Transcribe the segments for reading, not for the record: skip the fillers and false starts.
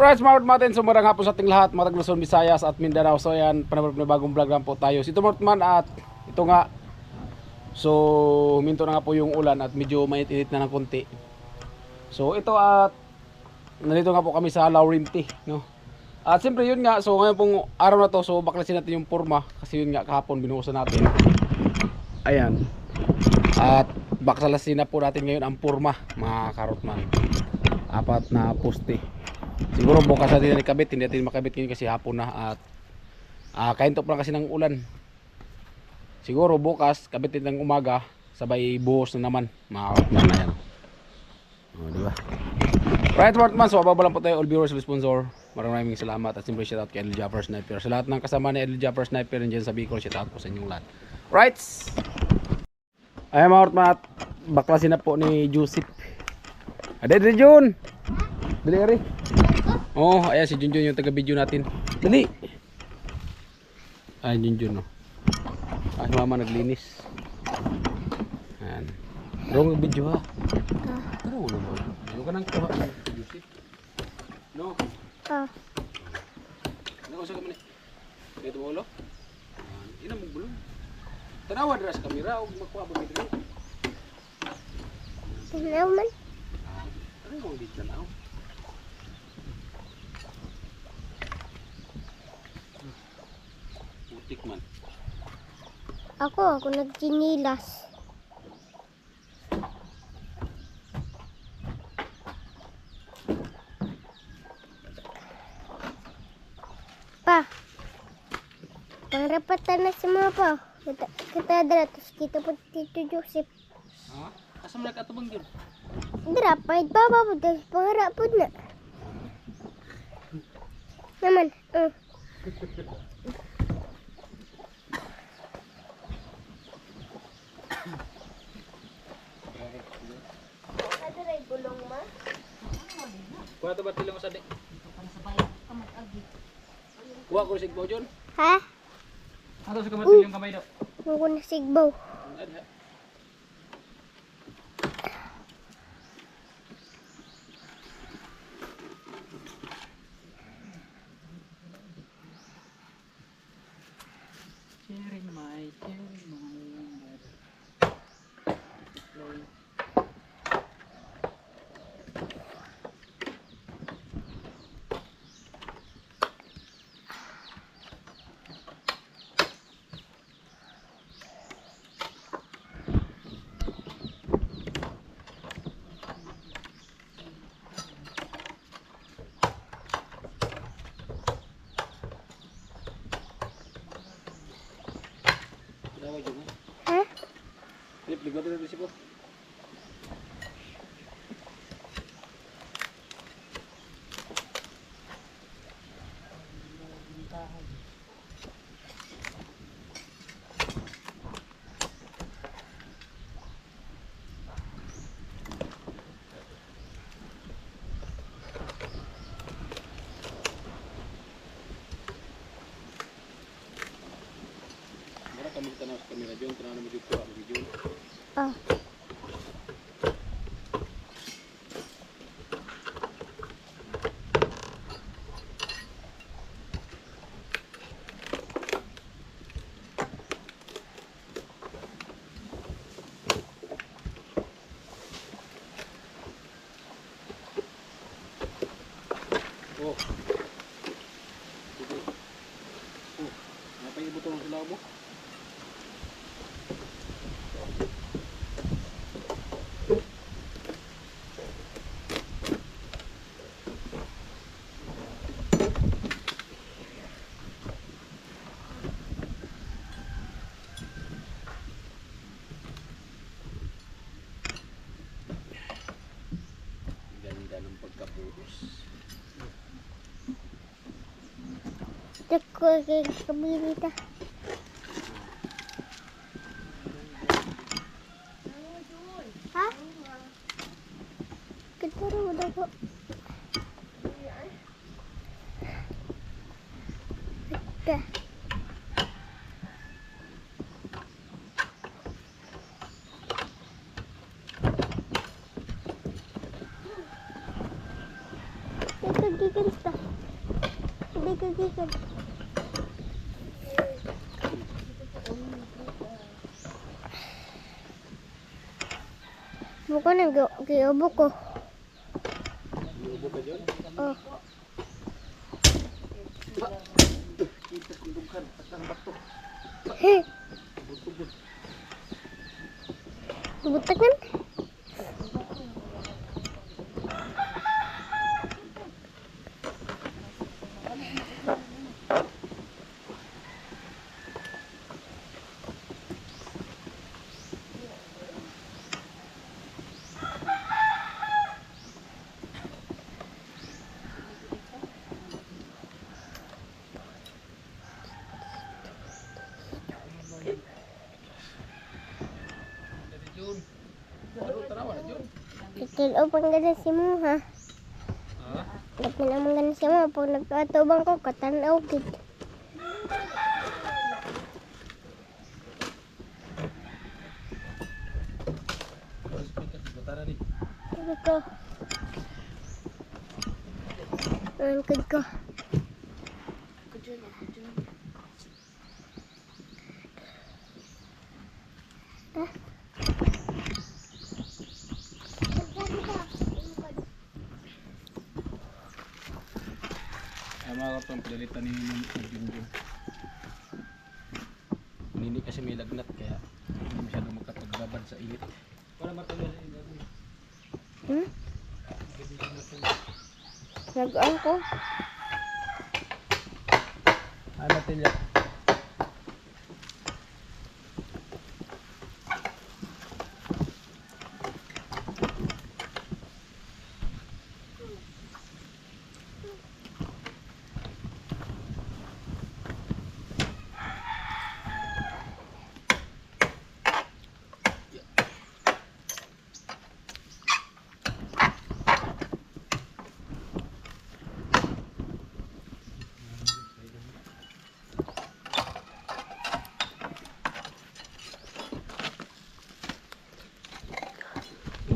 Right, Smart Martin, so marang hapon sa ating lahat, mga Luzon, Visayas at Mindanao. So yan, panabalik na bagong vlog lang po tayo. Si Tumortman at ito nga. So huminto na nga po yung ulan at medyo mainit-init na ng konti. So ito at nandito nga po kami sa Laurinti, no? At siyempre yun nga, so ngayon pong araw na to, so baklasin natin yung porma. Kasi yun nga, kahapon binuhusan natin. Ayan. At baklasin na po natin ngayon ang porma, mga karotman. Apat na poste. Siguro bukas natin na ikabit, hindi natin makabit ngayon kasi hapon na. At kaintop lang kasi ng ulan. Siguro bukas, kabitin ng umaga, sabay buhos na naman, mga karotman na yan. O, diba? Right, Wortman, so ababa lang po tayo, all viewers, sponsor. Maraming salamat at siyempre shoutout kay Eddie Japper Sniper. Sa lahat ng kasama ni Eddie Japper Sniper dyan sa Bicol, shoutout po sa inyong lahat. Right? Ayan mga Wortman, at baklasin na po ni Joseph. Dali Jun! Dali Ari. Oh, ayan si Junjun yung taga-video natin. Dali! Ayan Junjun, no. Si mama naglinis. Ayan. Pero video ha. Pero ano mo? Ano ka nang kuha ni Joseph? No? Ano ka man eh? Dito mo ulo? Ina mo bulong. Tanawa dira sa kamera o makuha ba dito? Tanaw man. Ano yung dito tanaw? Putik man. Ako nagchinilas. Pa. Pangrapatan na si mga pa. Kita dala, tapos kita po Tito Joseph. Ha? Asa mo nagkatubang yun? Dara, pahit pa po, tapos pangarapod na. Naman, gulong ma? Kuha ito ba tila mo sa dik? Kuha ko sigbo dyan? Ha? Ano sa kamatil yung kamay daw? Ako na sigbaw. Cherry my. Ha? Lip, ligot na resibo. Kami tanaw sa kamera dyan, tanaw na medyo kuha mo dyan. Ah. Oh. Sige. Oh, napay ibutong sa lawa mo. Ganda ng pagkapuros. Tako kay kabilita. Ha? Kita rin mo daw. Ika. gikan sta. Hindi ka gikan. Buko nang giubo ko. Iubo ka dyan? Oh. Kita kong dughan. Takang bato. Heh. Butugod. Butak man. Kikilo pang ganda si mo ha. Dapat naman ganda si mo. Pag nagkatubang ko, katanaw gid. Sabi ko. Angkod ko. Ay mga karton, pinalitan ni Junjun. Hindi kasi may lagnat kaya hindi masyadong makapaglaban sa init. Hmm? Nag-on ko. Ano tilya?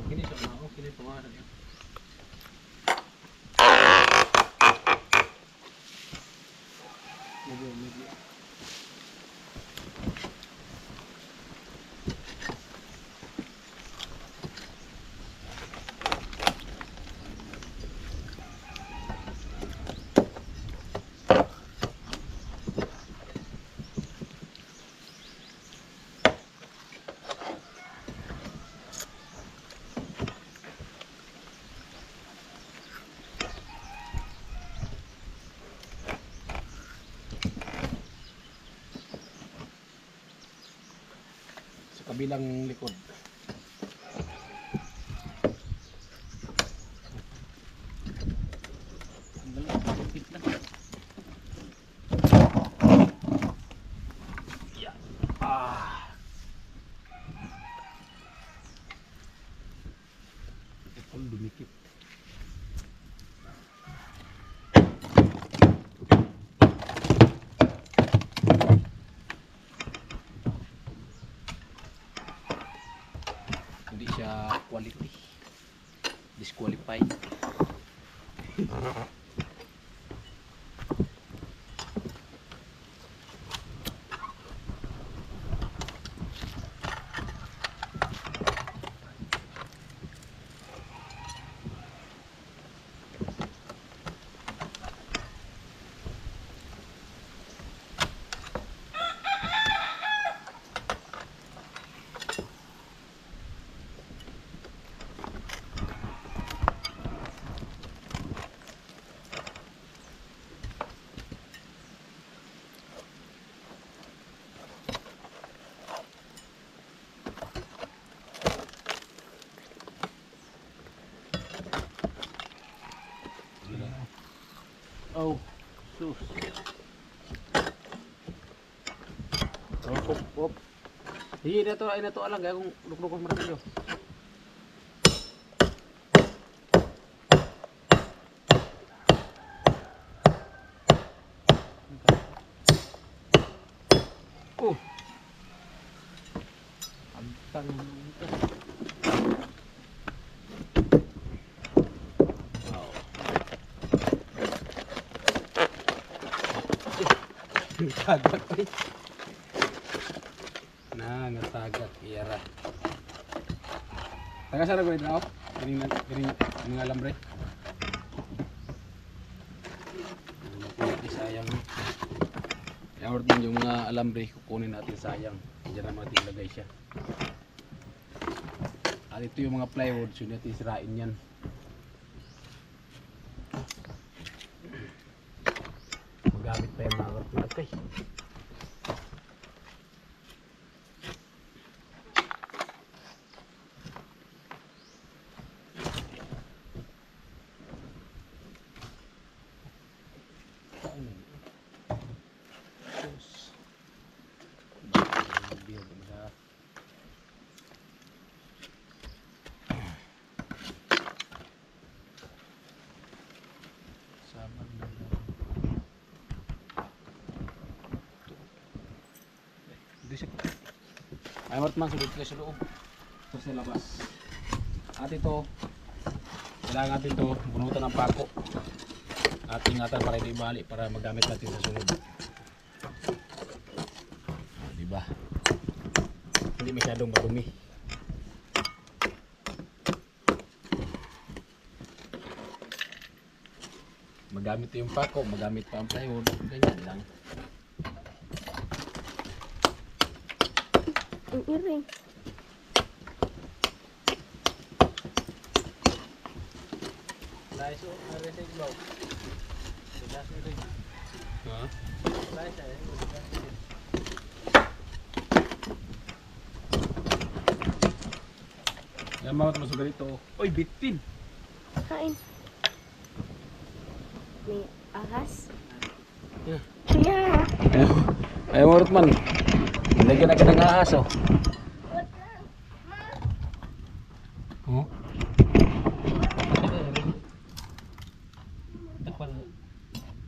Kini siya mga kini pangalan niya. Medyo. Kabilang likod. Yeah. Ito dumikit. Hindi siya quality, disqualified. Oh, sus. Op. Iya na to alang kung lukok martilyo. Oh. Antang ito. Wow. Nangatagak eh. Nangatagak iyara. Taga saan ko ito? Galing mga alambre. Sayang. Kaya din yung mga alambre kukunin natin sayang. Diyan naman natin ilagay siya. At ito yung mga plywood, so natin sirain yan. Magamit pa yung mga kartulakay. Ay, Martman, sulit ka sa loob. Ito sa labas. At ito, kailangan natin ito bunutan ng pako. At ingatan para hindi bali para magamit natin sa sunod. Diba? Hindi masyadong marumi. Magamit yung pako, magamit pa ang plywood. Ganyan lang. Ang iring. Nice, everything low. Ha? Yan mga masugal ito. Oy, bitin! Kain. May ahas. Yeah. Yeah. Ay, Martman. Lagyan na ka ng ahas, oh. Oh?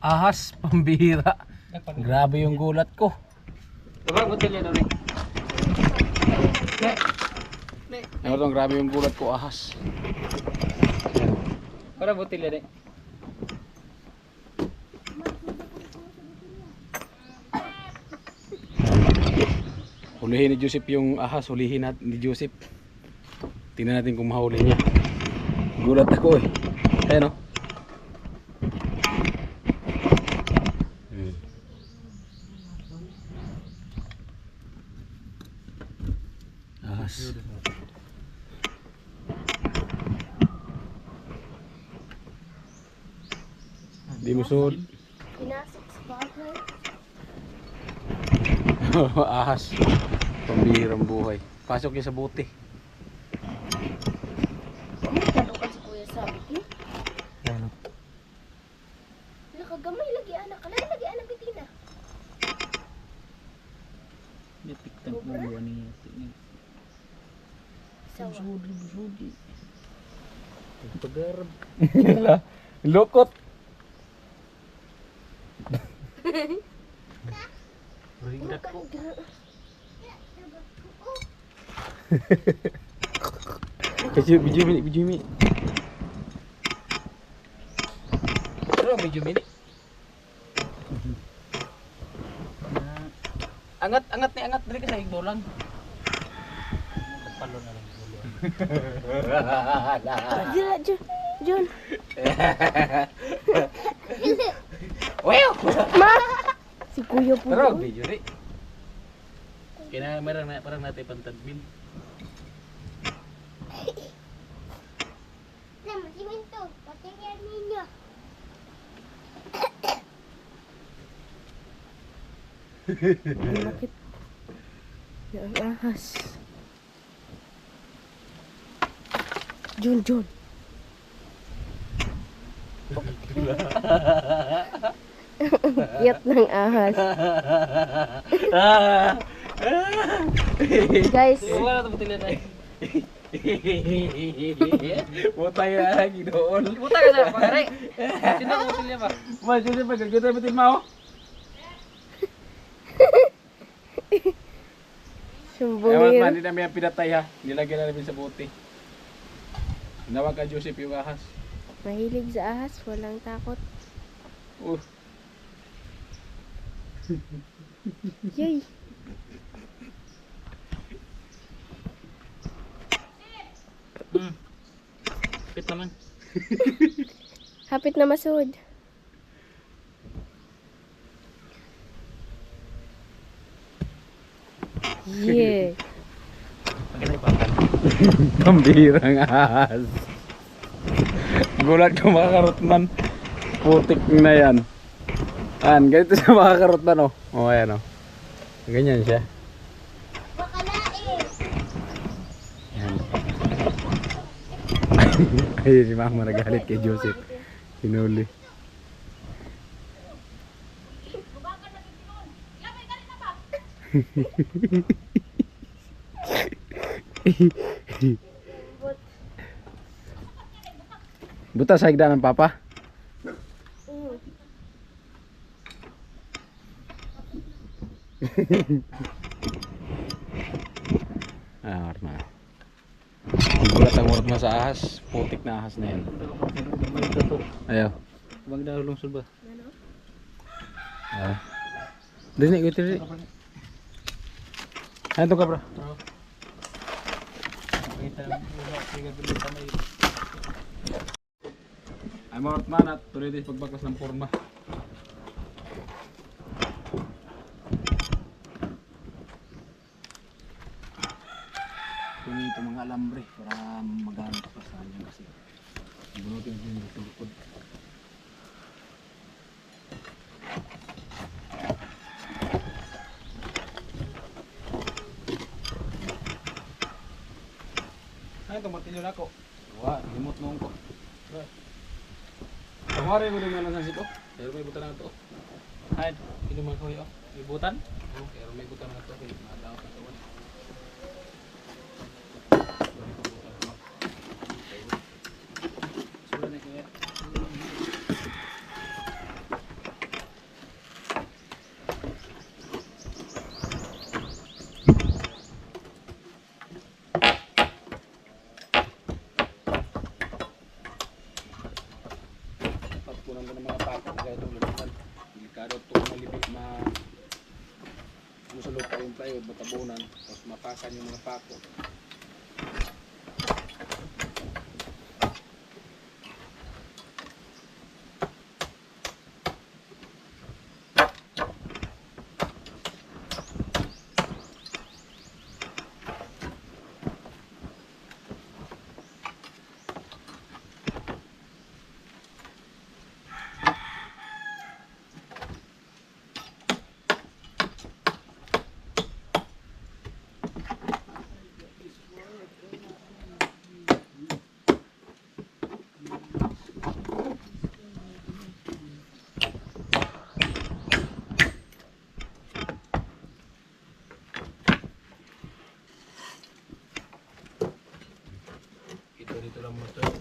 Ahas, pambihira. Grabe yung gulat ko. Ay, Martman, grabe yung gulat ko, ahas. Para botilya deh. Hulihin ni Joseph yung ahas, hulihin natin ni Joseph. Tingnan natin kung mahuli niya. Gulat ako eh. Ayan o. Ahas. Di mo suod. Pinasok sa bahay. Ahas. Pambihirang buhay. Pasok niya sa buti. Kadukan si Kuya sabi ko. Ano? Nakagamay lagi anak. Kalay lagi anak bitina. Detiktan mo ni ini. Sawa. Sudi. Pagarab. Lokot. Rindak ko. Kasi biju mi. Pero medyo mini. Angat diri ka sa igbolan. Palo na lang bulan. Dila, John. Wow! Ma! Si Kuya po. Pero medyo ri. Kaya parang natin pantadmin. Naman si Minto. Patingyan ninyo. Bakit? Yung ahas. John. Iyat ng ahas. Guys, Wala na botilya na. Butay na gidoon. Buta ka sa pagare. Sino ang botilya ba? Mas Joseph pagkakita bitin mo. Ewan sumbungin. man, hindi namin ang pinatay ha. Nilagyan na namin sa buti. Tinawag ka Joseph yung ahas. Mahilig sa ahas, walang takot. Yay. Pit naman. Hapit na masud. Yeah. Pagkita pa. Pambirang ahas. Gulat ka mga karotman. Putik na yan. Ayan, ganito siya mga karotman oh. Oh, ayan oh. Ganyan siya. Ayan. Ayun si mama nagalit kay Joseph. Hinuli. Buta sa higda ng papa. Orma. Gulat ang orma sa ahas. Putik na ahas na yan. Ayaw. Bang dahulong sulba. Ayaw. Dili ni gutir. Ayan to ka bro. Ay mga ortman at tuloy din pagbaklas ng porma. Kung ito mga alambre para magamit pa sa kanya kasi bunutin din yung tulukod. Ay, ito martilyo na ako. Wah, limot noong ko. Kumari mo rin nga lang sito. Pero may butan na ito. Ay, ini mo ko yo. Ibutan. Pero may butan na ito. Kaya nakadaw ka ito. Sudah na kaya. Pagkunan mo ng mga pako na gaya itong lulutan. Delikado ito malibig musulot pa yung plywood, matabunan. Tapos mapakan yung mga pako.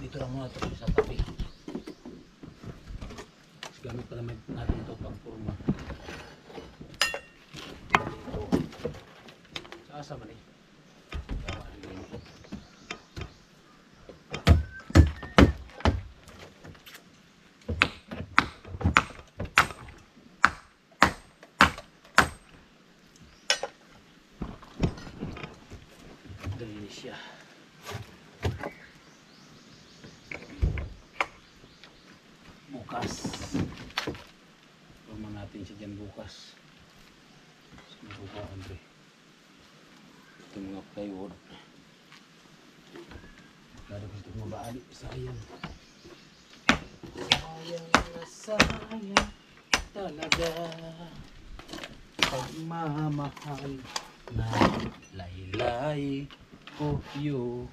Dito lang muna ito sa tabi. Tapos gamit pala natin ito pang forma. Sa asa man eh. Dali siya. Bukas. Forma natin siya dyan bukas. Subukan Andre. Ito mga plywood. Lalo ko ito mabaali. Sayang. Sayang na sayang talaga. Pagmamahal na laylay ko yo.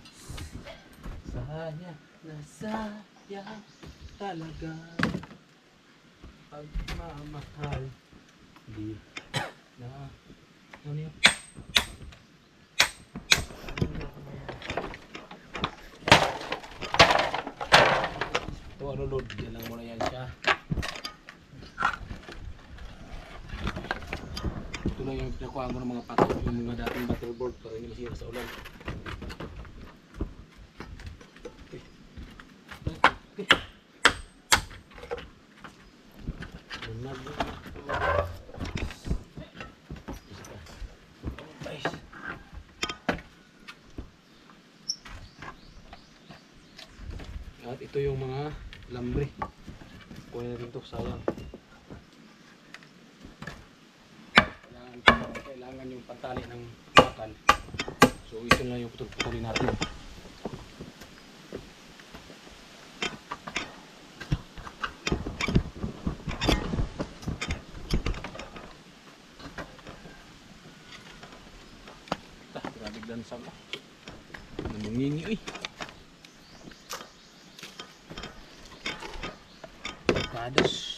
Sayang na sayang talaga pagmamahal di na ano yun? Ito ano load, dyan lang muna yan siya. Ito lang yung pinakuha ko ng mga patok, yung mga dating battleboard para hindi masira sa ulan. At ito yung mga lambre. Kuha na rin ito, sayang. Kailangan yung pantali ng bakal. So ito lang yung putol-putulin natin. Grabe lansang ah. Namungingi eh. Kados.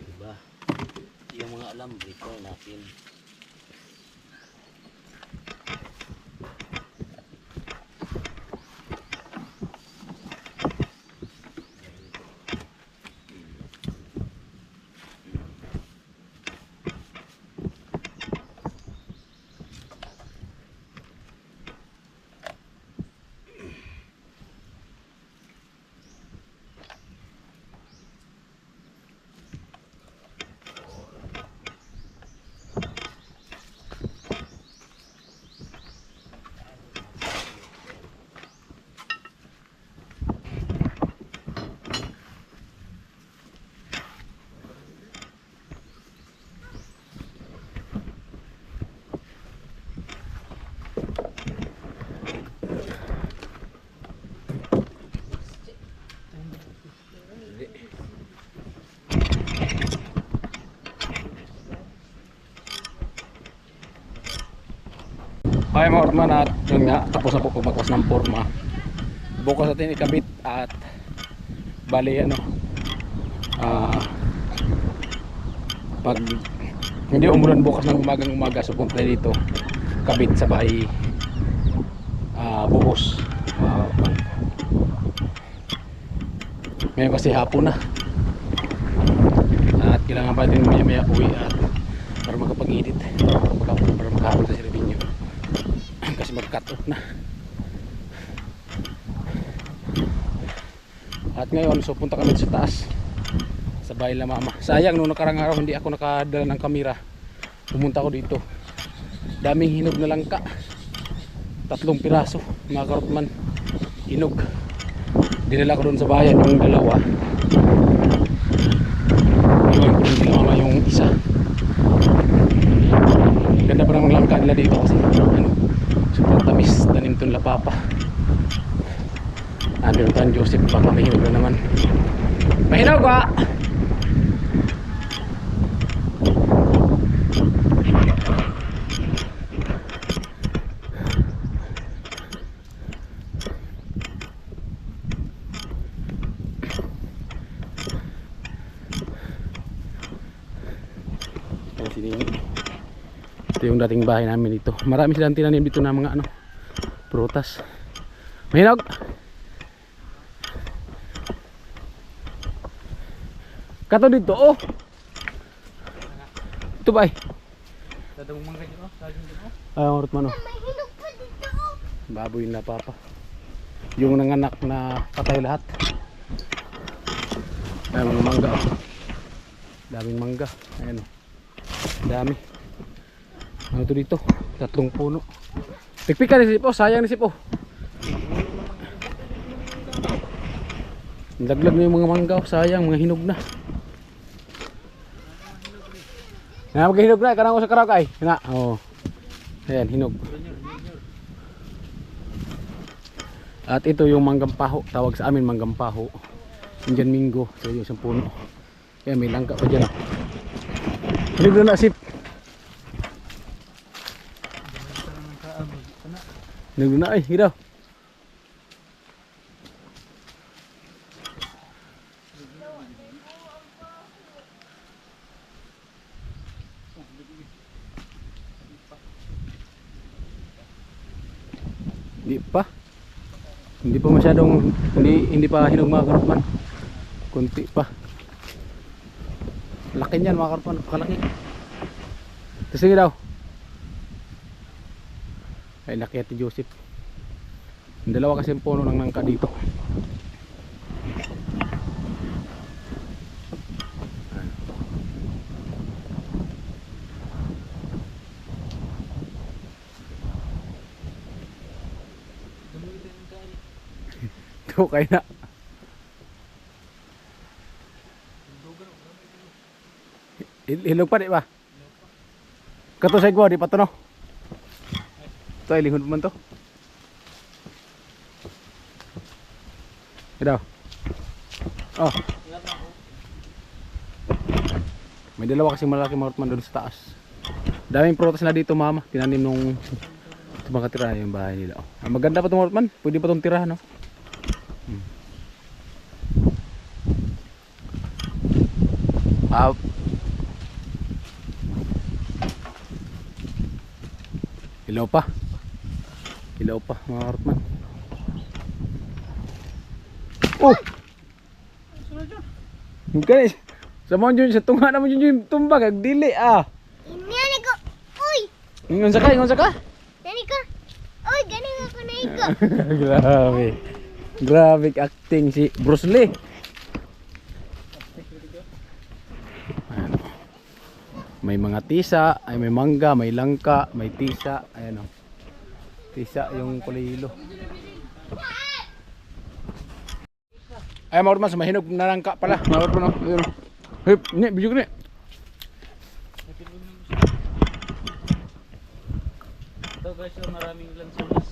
Diba? Yung mga alambre ko natin. Okay mga ortman, at yun nga, tapos na po pagbakas ng forma. Bukas natin ikabit at bali ano, pag hindi umulan bukas ng umaga, so punta dito kabit sa bahay buhos. Ngayon kasi hapon na at kailangan pa din maya uwi at para makapag-edit, para makahapon sa servinyo kasi mag-cut off na. At ngayon so punta kami sa taas sa bahay la mama. Sayang nung nakarang araw hindi ako nakadala ng kamera, pumunta ako dito, daming hinog na langka, 3 piraso mga karotman hinog. Dinala ko doon sa bayan yung dalawa, yung ginawa yung isa. Ganda pa ng langka nila dito kasi ano, sobrang tamis, tanim itong lapapa. Andun pa ang Joseph, baka mahinog na naman. Mahinog ba? Ito yung dating bahay namin dito. Marami silang tinanim dito na mga ano, prutas. Mahinog! Kato dito, oh! Ito ba eh? Dadamong mangga dito, saging dito. Ay, ang man oh. May hinog pa dito. Baboy na papa. Yung nanganak na patay lahat. Ay, mga mangga oh. Daming mangga. Ayan oh. Dami. Ano to dito? 3 puno. Pikpika ni Sipo, sayang ni Sipo. Laglag na yung mga mangga, sayang, mga hinog na. Nga maghinog na, kanang ko sa karaw kay. Nga, oh. Ayan, hinog. At ito yung manggampaho, tawag sa amin manggampaho. Indian Mingo, so yung isang puno. Ayan, may langka pa dyan. Hinog na Sip. Nung na ay, hidaw. Hindi pa. Hindi pa masyadong hindi pa hinog mga karutman. Kunti pa. Laki niyan mga karutman, kalaki. Sige daw. Ay laki Ate Joseph. Ang dalawa kasi ang puno ng nangka dito. Ito kayo na. Hilog pa di ba? Kato sa igwa di pa to no? Ito ay lingod man to. Ito. Oh. May dalawa kasi malaki marutman doon sa taas. Daming prutas na dito mama. Tinanim nung mga tira yung bahay nila. Oh. Maganda pa itong marutman. Pwede pa itong tirahan no? Ilaw pa. Ilaw pa mga karutman. Oh! Guys, sa mga dyan, sa tunga naman dyan yung tumbag, agdili ah. Nani ko. Uy! Ingon sa ka, ingon sa ka. Nani ko. Uy, ganing ako na iko. Grabe. Grabe acting si Bruce Lee. Ayan. May mga tisa, ay may mangga, may langka, may tisa. Ayan o. Tisa yung kulay hilo. Ay maurot mas mahinog na langka pala. Maurot mo no. Hip, ni bijug ni. Ito guys, yung maraming lansunas.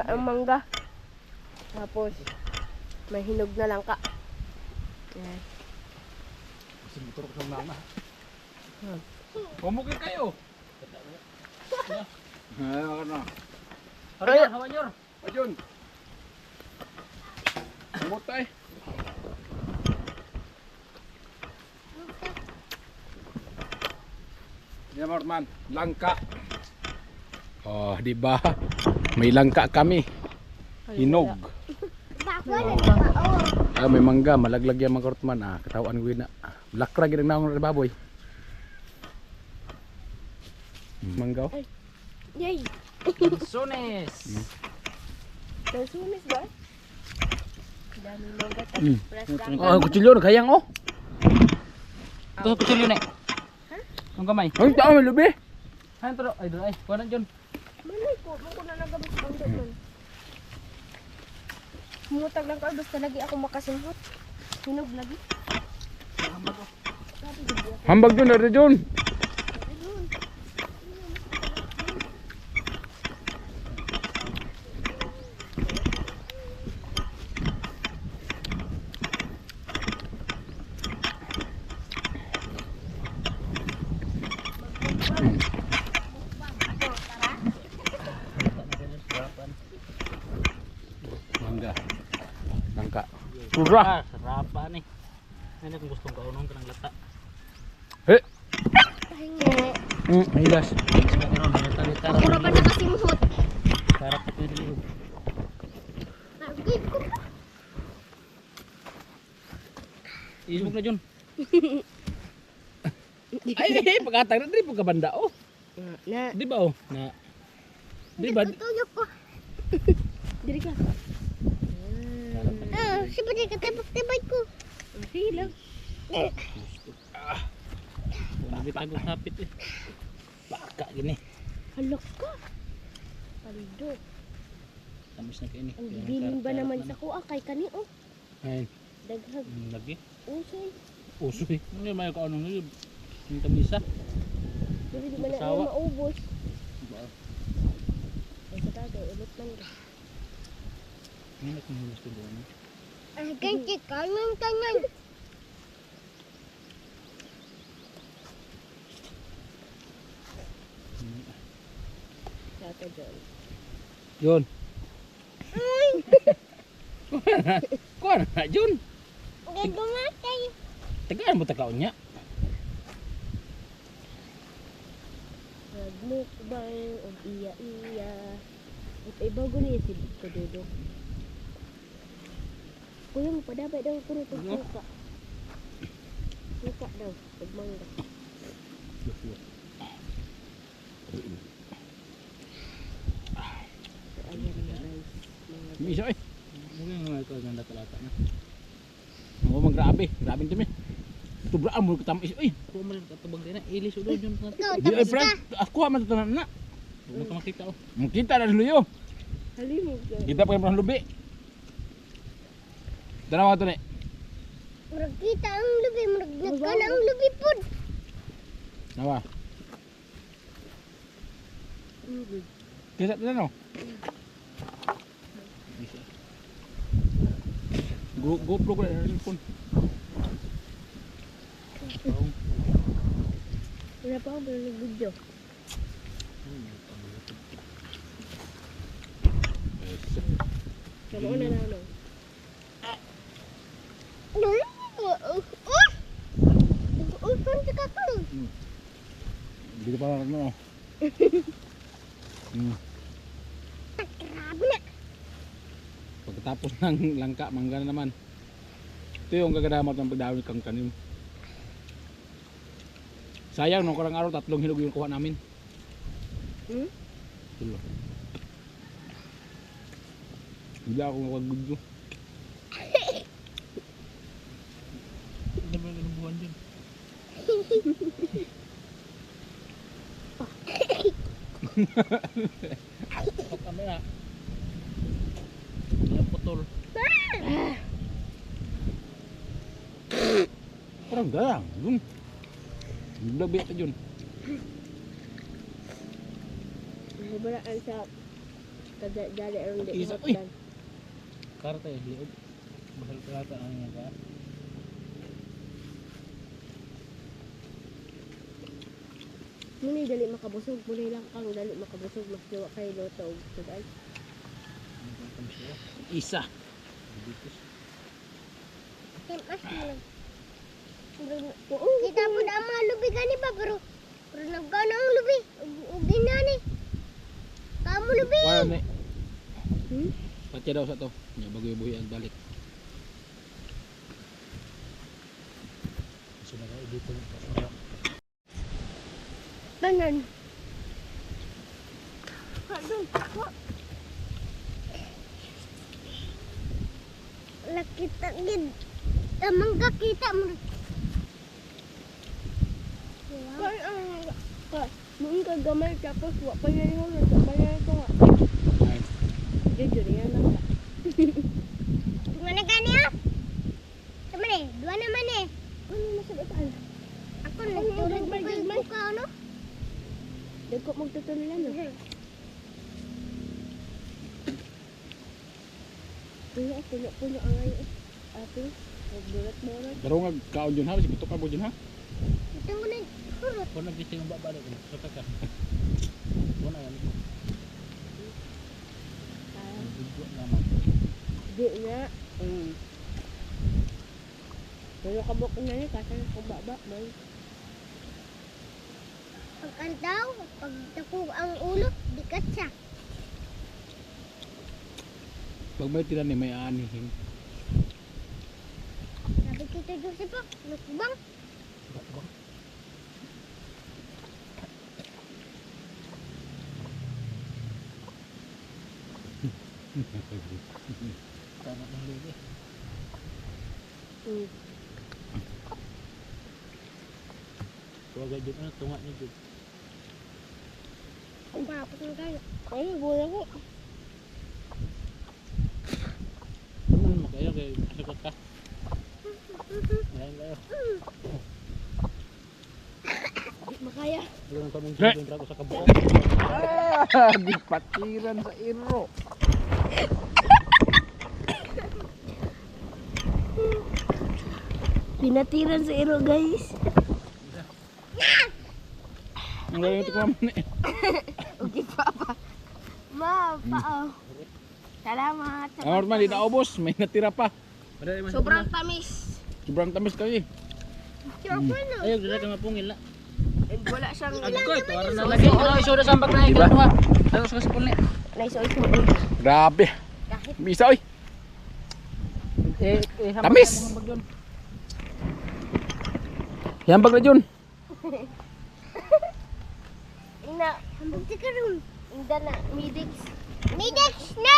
Ang mangga. Tapos, may hinog na lang ka. Yan. Kasi motor ko sa nana. Pumukit kayo. Ay, makana. Hawayor, hawayor. Ayun. Mutay. Yan man, langka. Oh, di ba? May langka kami. Hinog. Ah, may mangga, malaglag yan mga karutman. Ah, katawan ko na. Lakra gid na ng baboy. Mangga. Yay! Sunes. Nasumis ba? Dami mangga Mm. tapos press lang. Oh, kutsilyo nagkayang oh. Ito sa kutsilyo na. Ang kamay. Ay, tao may lubi. Hayan tro, ay doon ay. Kuha na dyan. Manay ko, ko na nagabot sa bundok man. Mutag lang ka, basta lagi ako makasimhot. Hinog lagi. Hambag dun, ada dun. Mangga. Langka. Surah. Sarap pa ni. Ano kung gustong kaunong ka ng lata. He. Pahingi. Hilas. Ako na ba nakasimhot? Sarap pa ito yung Lagi ko. ilog na dyan. Ay, pagkatag na diri pagkabanda oh. Na. Di ba oh? Na. Di ba? Tutuyok ko. Diri ka. Ah, siapa dia ketebak-tebak ko? Sige lang. Nabi tago hapit eh. Baka gini. Halok ka. Paldo. Tamis na kayo ni. Ang bilin ba naman sa kuha kay kani oh. Ayun. Daghag. Lagi. Usoy. Usoy. Ano yung may kaunong nyo? Yung tamisa. Dili di man na Sawa. maubos. Ay sa tagay ulit man. Ano kung gusto doon? Ay ganti kanang tanan. ka dyan. Jun. Kuha na, Jun. Gumatay. Tagaan mo takaon niya. Nagmukbang o iya-iya. At ibago niya si Kadodo. Kuyong padabay daw ko nito suka. Suka daw, pagmangga. So, ayan na guys. Mga May isa eh. Mungkin nga ito ang talata na. Oo, grabe dumi. Tubraan mo katamis. Uy, kuha mo rin katubang din na. Ilis ulo Jun. Di ay friend, kuha man ito na. Huwag mo makita oh. Makita na luyo. halimog ka. Kita pa yung lubi. Dalawa ito ni. Murag kita ang lubi, murag nagkan ang lubi pod. Nawa. Kisa ito na no? GoPro ko na yung phone. Wala pa ako nag-video. Kamu na lang no? Upan sa kakul. Dito pa lang no. Grabe na. Pagkatapos ng langka, mangga na naman. Ito yung gagadamat ng pagdawin kang tanim. Sayang, nung karang araw, 3 hinog yung kuha namin. Tulo. Hindi ako nakagudyo. Hindi ba yung buwan dyan? Pag kami na. Ang putol. Parang garang. Yung labi ito dyan. Nabaraan sa kadali ang di Isa, uy! Karta eh, liog. Bahal karata ang nga ka. Muni dali makabusog, muni lang kang dali makabusog, mas diwa kay loto og sudan. Isa. Mas kita po na ang mga lubi gani ba pero nagkan ang lubi. Ugin na ni. Kamu lubi. Wala na eh. Patya daw sa to. Nya bago yung buhi ang balik. Gusto na kayo dito. Tanan. Lakita gid. Tamangga kita mo. Kay mung ka gamay tapos wa pa yan yung sa bayan ko nga. Dito yan lang ka. Mana gani ah? Sama ni, dua naman eh. Ano masabitan? Ako nagtulog ko yung buka ano? Dagko magtutulan no. Kaya puno ang ay ate. Bulat-bulat. Pero nga kaon dyan ha, sige ka mo dyan ha. Ito mo na hurot. Kung nagising ang babalik, sota ka. Wala yan. Video naman. Di nga. Pero kabok na niya kasi kung baba man. Pag antaw, pag takog ang ulo, dikat siya. Pag may tira ni may aanihin. Sabi kita Joseph po, lukbang. Tama ng lugi. Huwag ka dyan, tunga niyo dyan. Ang papot ng kayo. Ay, bola ko. Ano mo kayo, kaya sagot ka. Lain layo. Di makaya. Doon ka mong sinuntra ko sa kabuo. Gipatiran sa iro. Pinatiran sa iro guys. Ang galing ito ko naman eh. Okay pa. Ma, pao. Salamat. Ang man, di naubos. May natira pa. Sobrang tamis. Sobrang tamis kayo eh. Ayaw, dala ka mapungil na. And wala siyang Agko, ito, aran na lagi. Ano, iso na sambag na Diba? ikaw. Ano, sa kasipul na. naisoy ko. Grabe. Bisa oy. Sambag Tamis. na, sambag yun. Hambag na Jun. Ina, Hambog di ka ron. inda na, midix. Midex na!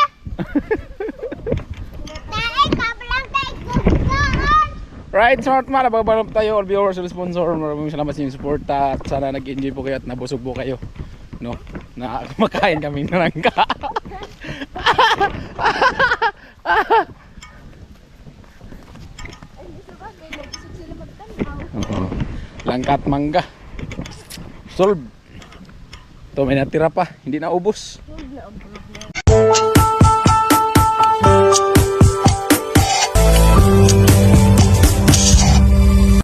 Tae ka palang tayo gustoon! Right, smart man. Nababalap tayo all viewers and sponsor. Maraming salamat sa inyong support at sana nag-enjoy po kayo at nabusog po kayo. No, na kumakain kami ng langka. Oo. Langka at mangga. Solve. Ito may natira pa, hindi na ubos. Huwag na,